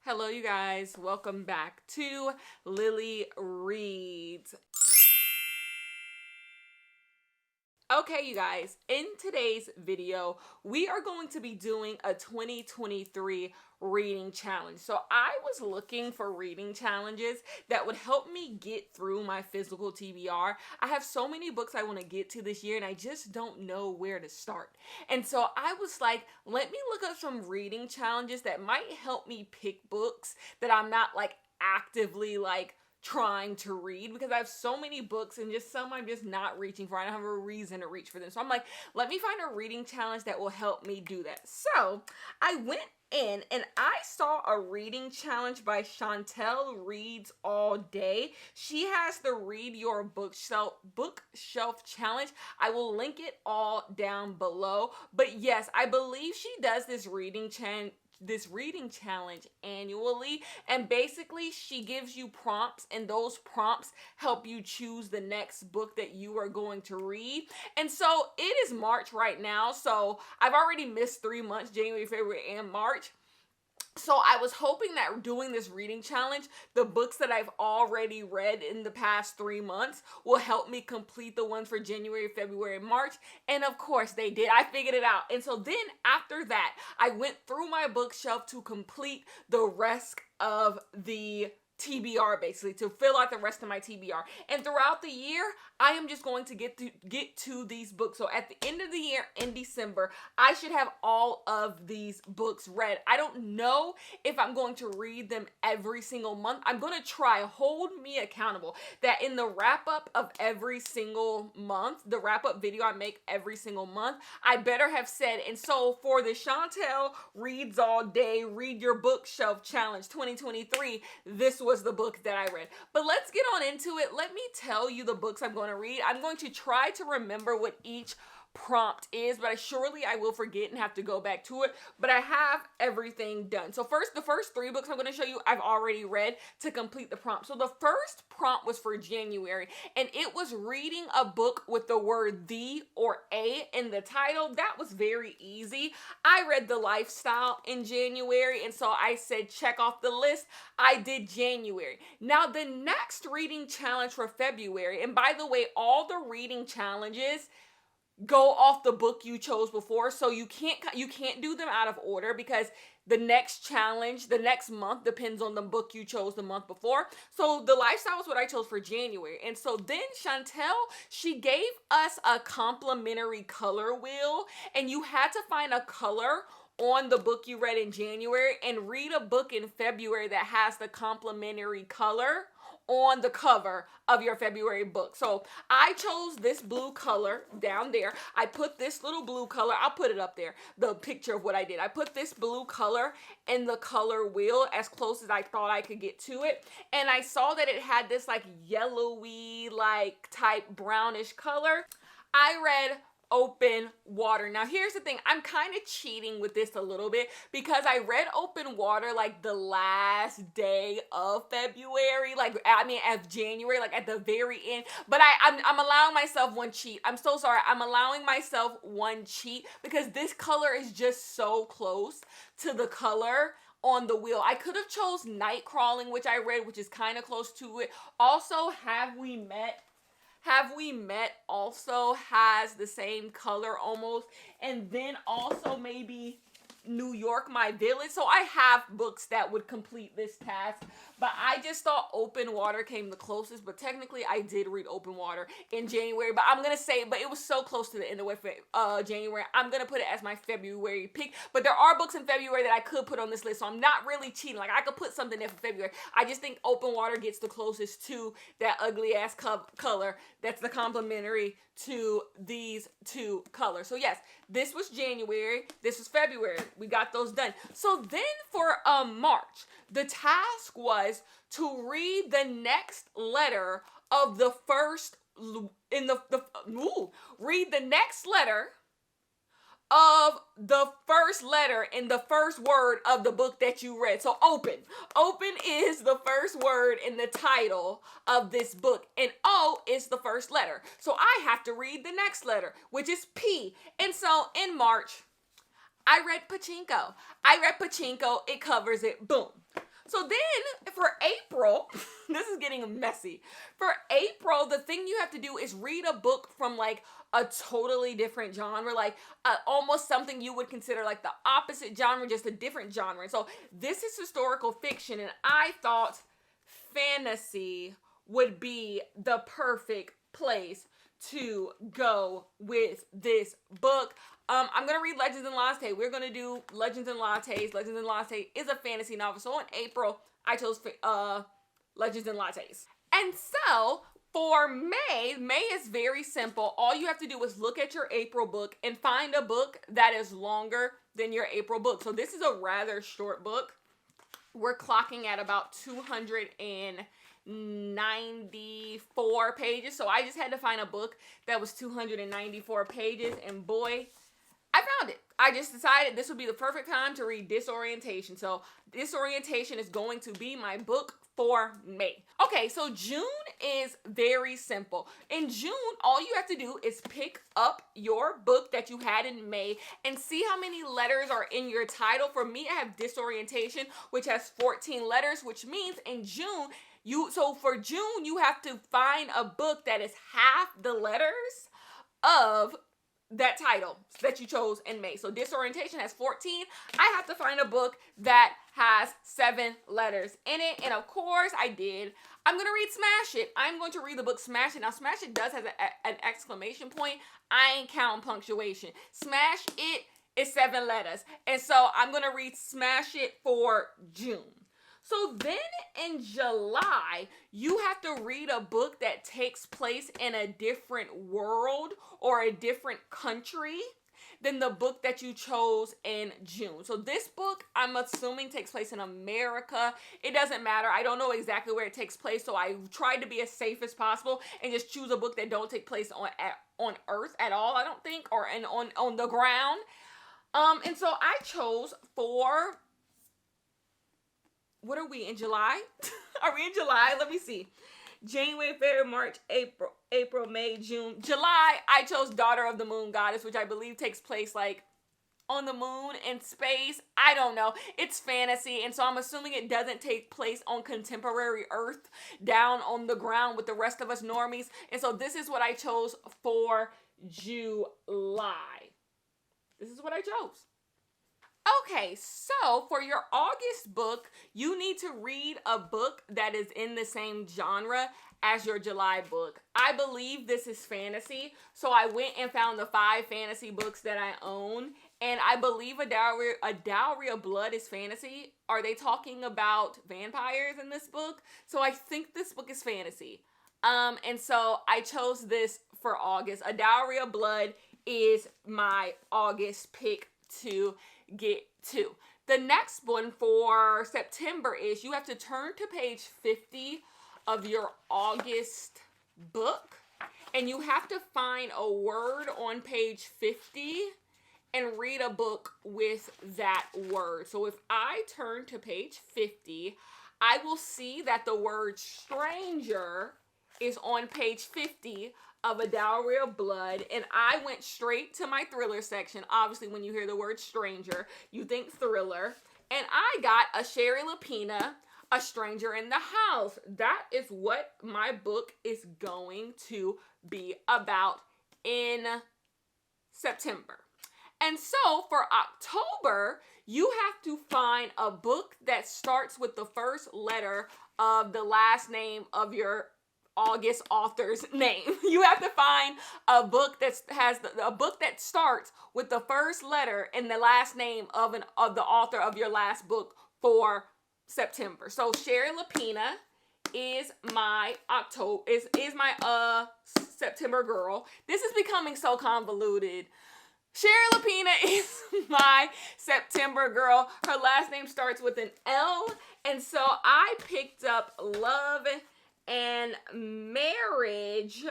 Hello, you guys. Welcome back to Lily Reads. Okay, you guys, in today's video, we are going to be doing a 2023 reading challenge. So I was looking for reading challenges that would help me get through my physical TBR. I have so many books I want to get to this year and I just don't know where to start. And so I was like, let me look up some reading challenges that might help me pick books that I'm not actively trying to read, because I have so many books and just some I'm just not reaching for. I don't have a reason to reach for them. So I'm like, let me find a reading challenge that will help me do that. So I went in and I saw a reading challenge by Chantel Reads All Day. She has the Read Your Bookshelf challenge. I will link it all down below. But yes, I believe she does this reading challenge annually, and basically she gives you prompts and those prompts help you choose the next book that you are going to read. And so it is March right now, so I've already missed 3 months, January, February, and March. So I was hoping that doing this reading challenge, the books that I've already read in the past 3 months will help me complete the ones for January, February, March. And of course they did. I figured it out. And so then after that, I went through my bookshelf to complete the rest of the TBR, basically to fill out the rest of my TBR. And throughout the year, I am just going to get to these books. So at the end of the year in December, I should have all of these books read. I don't know if I'm going to read them every single month. I'm going to try. Hold me accountable that in the wrap up of every single month, the wrap up video I make every single month, I better have said. And so for the Chantel Reads All Day Read Your Bookshelf Challenge 2023, this was the book that I read. But let's get on into it. Let me tell you the books I'm going to read. I'm going to try to remember what each prompt is, but I will forget and have to go back to it, but I have everything done. So the first 3 books I'm going to show you I've already read to complete the prompt. So the first prompt was for January, and it was reading a book with the word "the" or "a" in the title. That was very easy. I read The Lifestyle in January, and so I said check off the list. I did January. Now the next reading challenge for February, and by the way, all the reading challenges go off the book you chose before, so you can't do them out of order, because the next challenge, the next month, depends on the book you chose the month before. So The Lifestyle was what I chose for January. And so then Chantel, she gave us a complimentary color wheel, and you had to find a color on the book you read in January and read a book in February that has the complimentary color on the cover of your February book. So I chose this blue color down there. I put this little blue color, I'll put it up there, the picture of what I did. I put this blue color in the color wheel as close as I thought I could get to it. And I saw that it had this yellowy, type brownish color. I read Open Water. Now here's the thing, I'm kind of cheating with this a little bit because I read Open Water the last day of February, of January, at the very end. But I'm allowing myself one cheat. I'm so sorry. I'm allowing myself one cheat because this color is just so close to the color on the wheel. I could have chose Night Crawling, which I read, which is kind of close to it. Also, Have We Met also has the same color almost. And then also maybe New York, My Village. So I have books that would complete this task, but I just thought Open Water came the closest. But technically I did read Open Water in January, but I'm gonna say, but it was so close to the end of January, I'm gonna put it as my February pick. But there are books in February that I could put on this list, so I'm not really cheating. I could put something there for February. I just think Open Water gets the closest to that ugly ass color that's the complementary to these 2 colors. So yes, this was January, this was February. We got those done. So then for March, the task was to read the next letter of the first read the next letter of the first letter in the first word of the book that you read. So open is the first word in the title of this book, and O is the first letter. So I have to read the next letter, which is P. And so in March, I read Pachinko. It covers it. Boom. So then for April, this is getting messy. For April, the thing you have to do is read a book from like a totally different genre, like almost something you would consider like the opposite genre, just a different genre. And so this is historical fiction, and I thought fantasy would be the perfect place to go with this book. I'm gonna read Legends and Latte. We're gonna do Legends and Lattes. Legends and Latte is a fantasy novel. So in April, I chose Legends and Lattes. And so for May is very simple. All you have to do is look at your April book and find a book that is longer than your April book. So this is a rather short book. We're clocking at about 294 pages. So I just had to find a book that was 294 pages, and boy, I found it. I just decided this would be the perfect time to read Disorientation. So Disorientation is going to be my book for May. Okay, so June is very simple. In June, all you have to do is pick up your book that you had in May and see how many letters are in your title. For me, I have Disorientation, which has 14 letters, which means in June, for June, you have to find a book that is half the letters of that title that you chose in May. So Disorientation has 14. I have to find a book that has 7 letters in it. And of course I did. I'm going to read Smash It. I'm going to read the book Smash It. Now Smash It does have an exclamation point. I ain't counting punctuation. Smash It is 7 letters. And so I'm going to read Smash It for June. So then in July, you have to read a book that takes place in a different world or a different country than the book that you chose in June. So this book, I'm assuming, takes place in America. It doesn't matter. I don't know exactly where it takes place, so I tried to be as safe as possible and just choose a book that don't take place on Earth at all, I don't think, or on the ground. And so I chose for... What are we in July? Are we in July? Let me see. January, February, March, April, May, June. July, I chose Daughter of the Moon Goddess, which I believe takes place like on the moon in space. I don't know. It's fantasy, and so I'm assuming it doesn't take place on contemporary Earth, down on the ground with the rest of us normies. And so this is what I chose for July. This is what I chose. Okay, so for your August book, you need to read a book that is in the same genre as your July book. I believe this is fantasy, so I went and found the 5 fantasy books that I own, and I believe A Dowry of Blood is fantasy. Are they talking about vampires in this book? So I think this book is fantasy. And so I chose this for August. A Dowry of Blood is my August pick to get to. The next one for September is you have to turn to page 50 of your August book, and you have to find a word on page 50 and read a book with that word. So if I turn to page 50, I will see that the word stranger is on page 50 of A Dowry of Blood, and I went straight to my thriller section. Obviously, when you hear the word stranger, you think thriller. And I got A Sherry Lapina, A Stranger in the House. That is what my book is going to be about in September. And so for October, you have to find a book that starts with the first letter of the last name of your August author's name. You have to find a book that has a book that starts with the first letter and the last name of the author of your last book for September. So Sherry Lapina is my September girl. This is becoming so convoluted. Sherry Lapina is my September girl. Her last name starts with an L, and so I picked up Love and Marriage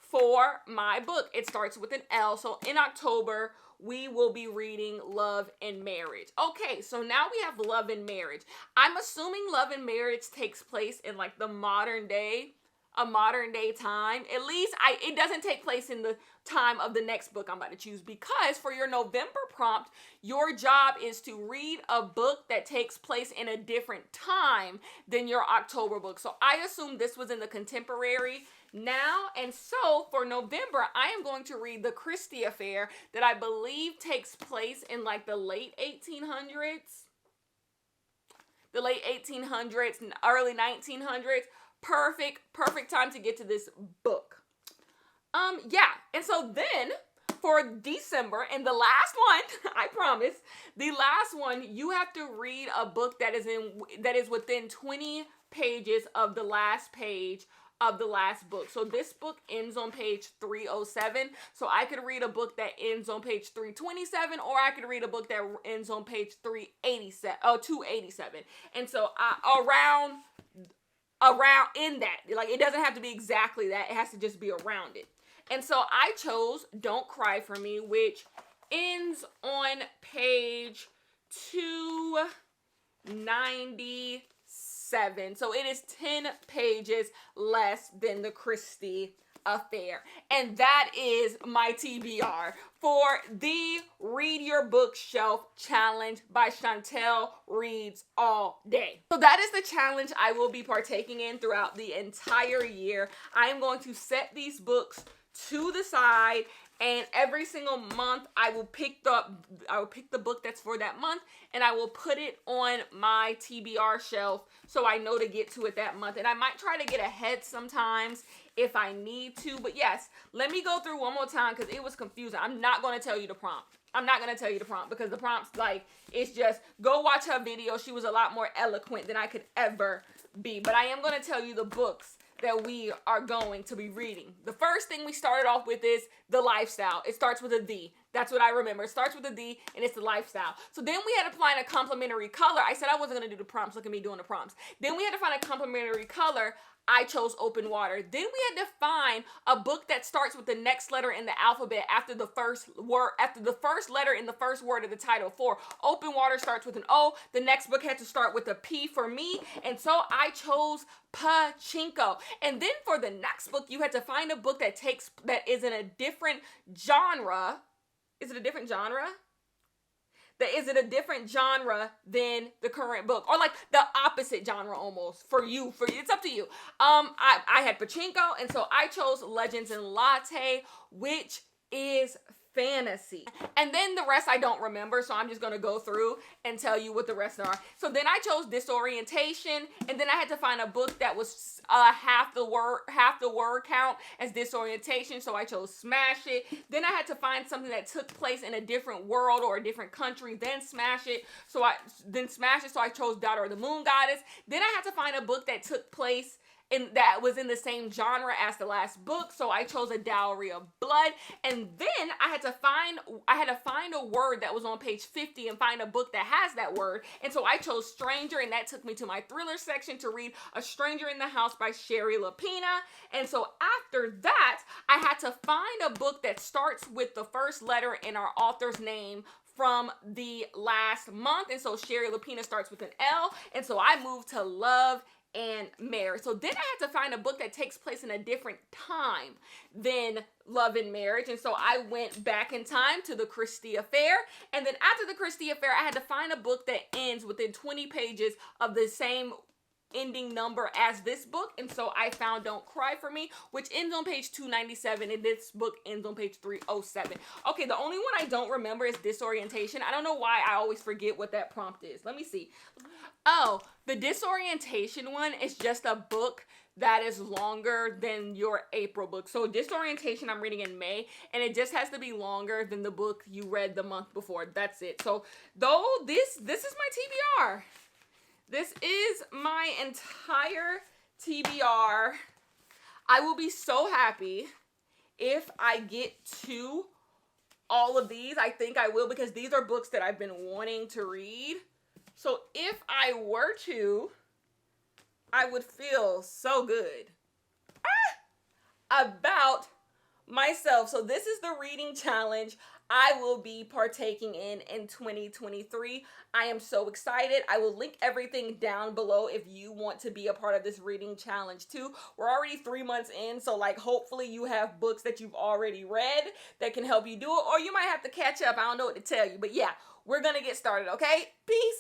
for my book. It starts with an L. So in October, we will be reading Love and Marriage. Okay, so now we have Love and Marriage. I'm assuming Love and Marriage takes place in like the modern day a modern day time. At least it doesn't take place in the time of the next book I'm about to choose, because for your November prompt, your job is to read a book that takes place in a different time than your October book. So I assume this was in the contemporary now, and so for November I am going to read The Christie Affair, that I believe takes place in like the late 1800s, early 1900s. Perfect time to get to this book. Yeah, and so then for December, and the last one, I promise, the last one, you have to read a book that is within 20 pages of the last page of the last book. So this book ends on page 307. So I could read a book that ends on page 327, or I could read a book that ends on page 287. And so around in that, like, it doesn't have to be exactly that. It has to just be around it. And so I chose Don't Cry for Me, which ends on page 297. So it is 10 pages less than The Christie Affair. And that is my TBR for the Read Your Bookshelf Challenge by Chantel Reads All Day. So that is the challenge I will be partaking in throughout the entire year. I am going to set these books to the side, and every single month I will pick the book that's for that month, and I will put it on my TBR shelf so I know to get to it that month. And I might try to get ahead sometimes if I need to. But yes, let me go through one more time because it was confusing. I'm not going to tell you the prompt. Because the prompt's like, it's just go watch her video. She was a lot more eloquent than I could ever be. But I am going to tell you the books that we are going to be reading. The first thing we started off with is The Lifestyle. It starts with a D. That's what I remember. It starts with a D, and it's The Lifestyle. So then we had to find a complementary color. I said I wasn't going to do the prompts. Look at me doing the prompts. Then we had to find a complementary color. I chose Open Water. Then we had to find a book that starts with the next letter in the alphabet after the first letter in the first word of the title. For Open Water starts with an O. The next book had to start with a P for me, and so I chose Pachinko. And then for the next book, you had to find a book that is in a different genre. Is it a different genre? Is it a different genre than the current book, or like the opposite genre almost for you? It's up to you. I had Pachinko, and so I chose Legends and Latte, which is fantasy. And then the rest I don't remember, so I'm just gonna go through and tell you what the rest are. So then I chose Disorientation, and then I had to find a book that was half the word count as Disorientation, so I chose Smash It. Then I had to find something that took place in a different world or a different country, then Smash It. So I chose Daughter of the Moon Goddess. Then I had to find a book that took place that was in the same genre as the last book, so I chose A Dowry of Blood. And then I had to find a word that was on page 50 and find a book that has that word, and so I chose Stranger, and that took me to my thriller section to read A Stranger in the House by Shari Lapena. And so after that, I had to find a book that starts with the first letter in our author's name from the last month, and so Shari Lapena starts with an L, and so I moved to Love and Marriage. So then I had to find a book that takes place in a different time than Love and Marriage, and so I went back in time to The Christie Affair. And then after The Christie Affair, I had to find a book that ends within 20 pages of the same ending number as this book, and so I found Don't Cry for Me, which ends on page 297, and this book ends on page 307. Okay, the only one I don't remember is Disorientation. I don't know why I always forget what that prompt is. Let me see. Oh, the Disorientation one is just a book that is longer than your April book. So Disorientation I'm reading in May, and it just has to be longer than the book you read the month before. That's it. So though this is my TBR. This is my entire TBR. I will be so happy if I get to all of these. I think I will, because these are books that I've been wanting to read. So if I were to, I would feel so good about myself. So this is the reading challenge I will be partaking in 2023. I am so excited. I will link everything down below if you want to be a part of this reading challenge too. We're already 3 months in, so like hopefully you have books that you've already read that can help you do it, or you might have to catch up. I don't know what to tell you, but yeah, we're gonna get started, okay? Peace.